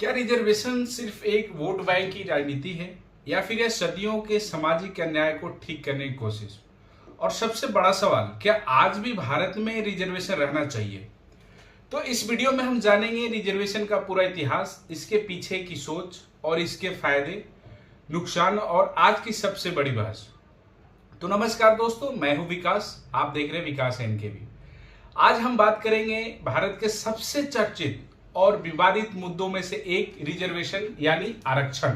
क्या रिजर्वेशन सिर्फ एक वोट बैंक की राजनीति है या फिर यह सदियों के सामाजिक अन्याय को ठीक करने की कोशिश? और सबसे बड़ा सवाल, क्या आज भी भारत में रिजर्वेशन रहना चाहिए? तो इस वीडियो में हम जानेंगे रिजर्वेशन का पूरा इतिहास, इसके पीछे की सोच और इसके फायदे, नुकसान और आज की सबसे बड़ी बहस। तो नमस्कार दोस्तों, मैं हूं विकास, आप देख रहे हैं विकास एनकेवी। आज हम बात करेंगे भारत के सबसे चर्चित और विवादित मुद्दों में से एक, रिजर्वेशन यानी आरक्षण।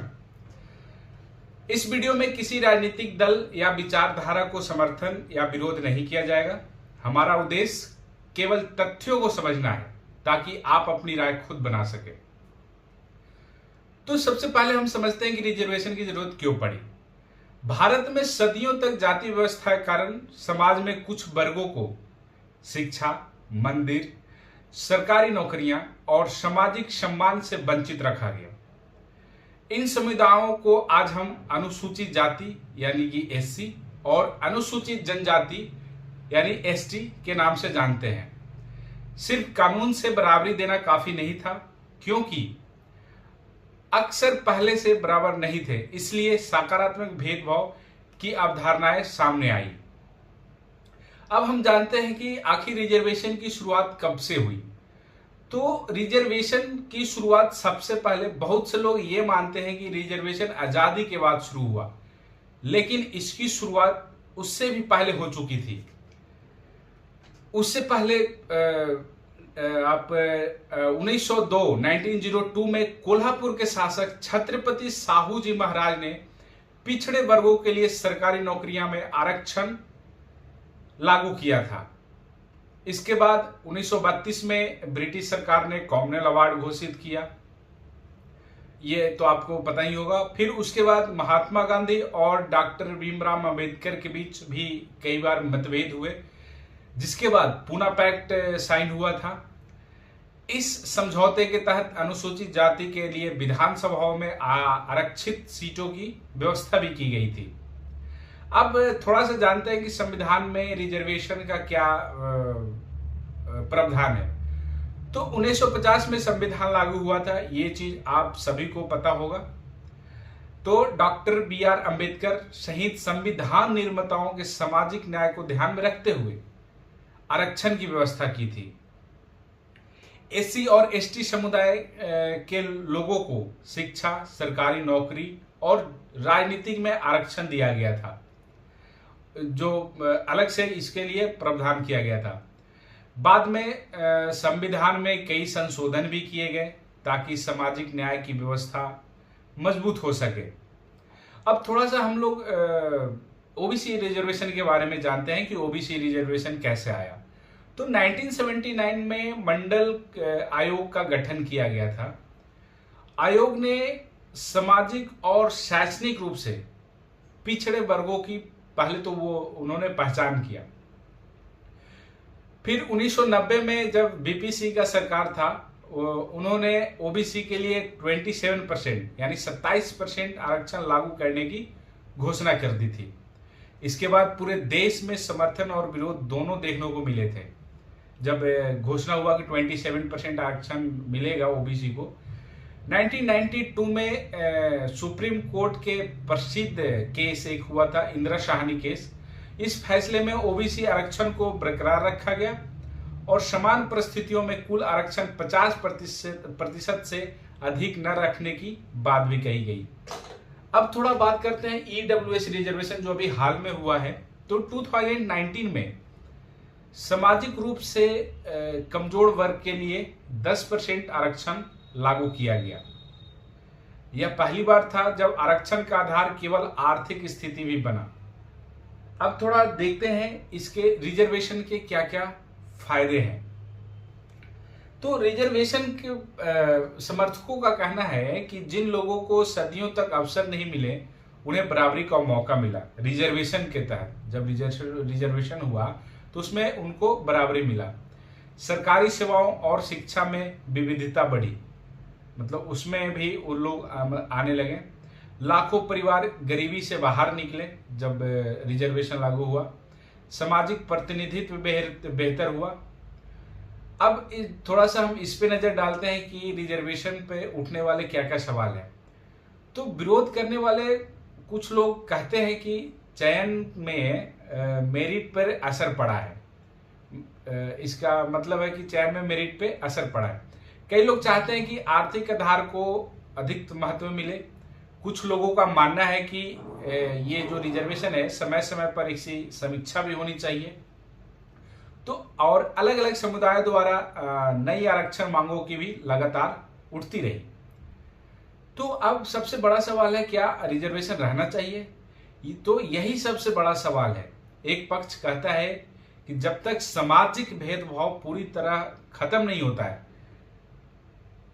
इस वीडियो में किसी राजनीतिक दल या विचारधारा को समर्थन या विरोध नहीं किया जाएगा। हमारा उद्देश्य केवल तथ्यों को समझना है ताकि आप अपनी राय खुद बना सके। तो सबसे पहले हम समझते हैं कि रिजर्वेशन की जरूरत क्यों पड़ी। भारत में सदियों तक जाति व्यवस्था के कारण समाज में कुछ वर्गों को शिक्षा, मंदिर, सरकारी नौकरियां और सामाजिक सम्मान से वंचित रखा गया। इन समुदायों को आज हम अनुसूचित जाति यानी कि एससी और अनुसूचित जनजाति यानी एसटी के नाम से जानते हैं। सिर्फ कानून से बराबरी देना काफी नहीं था, क्योंकि अक्सर पहले से बराबर नहीं थे, इसलिए सकारात्मक भेदभाव की अवधारणाएं सामने आई। अब हम जानते हैं कि आखिर रिजर्वेशन की शुरुआत कब से हुई। तो रिजर्वेशन की शुरुआत सबसे पहले बहुत से लोग ये मानते हैं कि रिजर्वेशन आजादी के बाद शुरू हुआ, लेकिन इसकी शुरुआत उससे भी पहले हो चुकी थी। उससे पहले आप 1902 में कोल्हापुर के शासक छत्रपति साहू जी महाराज ने पिछड़े वर्गों के लिए सरकारी नौकरियां में आरक्षण लागू किया था। इसके बाद 1932 में ब्रिटिश सरकार ने कॉमनवेल्थ अवार्ड घोषित किया, ये तो आपको पता ही होगा। फिर उसके बाद महात्मा गांधी और डॉक्टर भीमराव अंबेडकर के बीच भी कई बार मतभेद हुए, जिसके बाद पूना पैक्ट साइन हुआ था। इस समझौते के तहत अनुसूचित जाति के लिए विधानसभाओं में आरक्षित सीटों की व्यवस्था भी की गई थी। अब थोड़ा सा जानते हैं कि संविधान में रिजर्वेशन का क्या प्रावधान है। तो 1950 में संविधान लागू हुआ था, ये चीज आप सभी को पता होगा। तो डॉक्टर BR अम्बेडकर सहित संविधान निर्माताओं के सामाजिक न्याय को ध्यान में रखते हुए आरक्षण की व्यवस्था की थी। एससी और एसटी समुदाय के लोगों को शिक्षा, सरकारी नौकरी और राजनीतिक में आरक्षण दिया गया था, जो अलग से इसके लिए प्रावधान किया गया था। बाद में संविधान में कई संशोधन भी किए गए ताकि सामाजिक न्याय की व्यवस्था मजबूत हो सके। अब थोड़ा सा हम लोग ओबीसी रिजर्वेशन के बारे में जानते हैं कि ओबीसी रिजर्वेशन कैसे आया। तो 1979 में मंडल आयोग का गठन किया गया था। आयोग ने सामाजिक और शैक्षणिक रूप से पिछड़े वर्गों की पहले तो उन्होंने पहचान किया। फिर 1990 में जब बीपीसी का सरकार था, उन्होंने ओबीसी के लिए 27% यानी 27% आरक्षण लागू करने की घोषणा कर दी थी। इसके बाद पूरे देश में समर्थन और विरोध दोनों देखने को मिले थे। जब घोषणा हुआ कि 27% आरक्षण मिलेगा ओबीसी को, 1992 में सुप्रीम कोर्ट के प्रसिद्ध केस एक हुआ था, इंदिरा शाहनी केस। इस फैसले में ओबीसी आरक्षण को बरकरार रखा गया और समान परिस्थितियों में कुल आरक्षण 50% से अधिक न रखने की बात भी कही गई। अब थोड़ा बात करते हैं ईडब्ल्यूएस रिजर्वेशन जो अभी हाल में हुआ है। तो 2019 में सामाजिक रूप से कमजोर वर्ग के लिए 10% आरक्षण लागू किया गया। यह पहली बार था जब आरक्षण का आधार केवल आर्थिक स्थिति भी बना। अब थोड़ा देखते हैं इसके रिजर्वेशन के क्या क्या फायदे हैं। तो रिजर्वेशन के समर्थकों का कहना है कि जिन लोगों को सदियों तक अवसर नहीं मिले, उन्हें बराबरी का मौका मिला रिजर्वेशन के तहत। जब रिजर्वेशन हुआ तो उसमें उनको बराबरी मिला। सरकारी सेवाओं और शिक्षा में विविधता बढ़ी, मतलब उसमें भी वो लोग आने लगे। लाखों परिवार गरीबी से बाहर निकले जब रिजर्वेशन लागू हुआ। सामाजिक प्रतिनिधित्व बेहतर हुआ। अब थोड़ा सा हम इस पे नजर डालते हैं कि रिजर्वेशन पे उठने वाले क्या क्या सवाल हैं। तो विरोध करने वाले कुछ लोग कहते हैं कि चयन में मेरिट पर असर पड़ा है। इसका मतलब है कि चयन में मेरिट पे असर पड़ा है। कई लोग चाहते हैं कि आर्थिक आधार को अधिक महत्व मिले। कुछ लोगों का मानना है कि ये जो रिजर्वेशन है समय समय पर इसकी समीक्षा भी होनी चाहिए। तो और अलग अलग समुदायों द्वारा नई आरक्षण मांगों की भी लगातार उठती रही। तो अब सबसे बड़ा सवाल है, क्या रिजर्वेशन रहना चाहिए? तो यही सबसे बड़ा सवाल है। एक पक्ष कहता है कि जब तक सामाजिक भेदभाव पूरी तरह खत्म नहीं होता है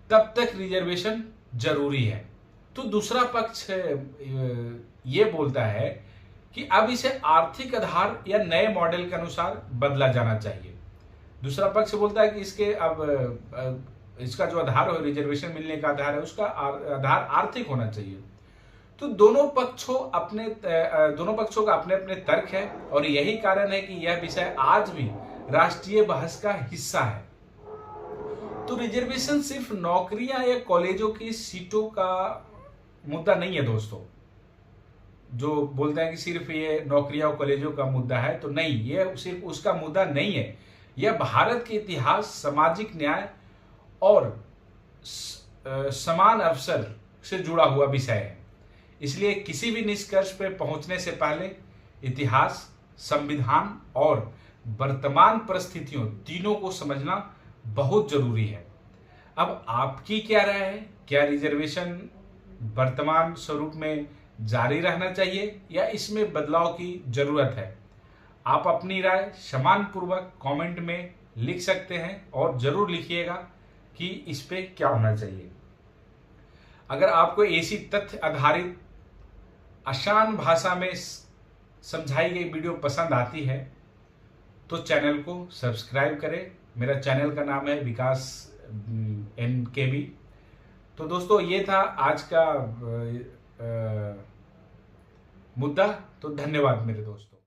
तब तक रिजर्वेशन जरूरी है। तो दूसरा पक्ष ये बोलता है कि अब इसे आर्थिक आधार या नए मॉडल के अनुसार बदला जाना चाहिए। दूसरा पक्ष बोलता है कि इसके अब इसका जो आधार हो, रिजर्वेशन मिलने का आधार है, उसका आधार आर्थिक होना चाहिए। तो दोनों पक्षों का अपने अपने तर्क है और यही कारण है कि यह विषय आज भी राष्ट्रीय बहस का हिस्सा है। तो रिजर्वेशन सिर्फ नौकरियां या कॉलेजों की सीटों का मुद्दा नहीं है दोस्तों। जो बोलते हैं कि सिर्फ ये नौकरियां और कॉलेजों का मुद्दा है, तो नहीं, ये सिर्फ उसका मुद्दा नहीं है। यह भारत के इतिहास, सामाजिक न्याय और समान अवसर से जुड़ा हुआ विषय है। इसलिए किसी भी निष्कर्ष पर पहुंचने से पहले इतिहास, संविधान और वर्तमान परिस्थितियों तीनों को समझना बहुत जरूरी है। अब आपकी क्या राय है? क्या रिजर्वेशन वर्तमान स्वरूप में जारी रहना चाहिए या इसमें बदलाव की जरूरत है? आप अपनी राय सम्मानपूर्वक कमेंट में लिख सकते हैं और जरूर लिखिएगा कि इस पे क्या होना चाहिए। अगर आपको ऐसी तथ्य आधारित आसान भाषा में समझाई गई वीडियो पसंद आती है तो चैनल को सब्सक्राइब करें। मेरा चैनल का नाम है विकास NKB। तो दोस्तों ये था आज का मुद्दा। तो धन्यवाद मेरे दोस्तों।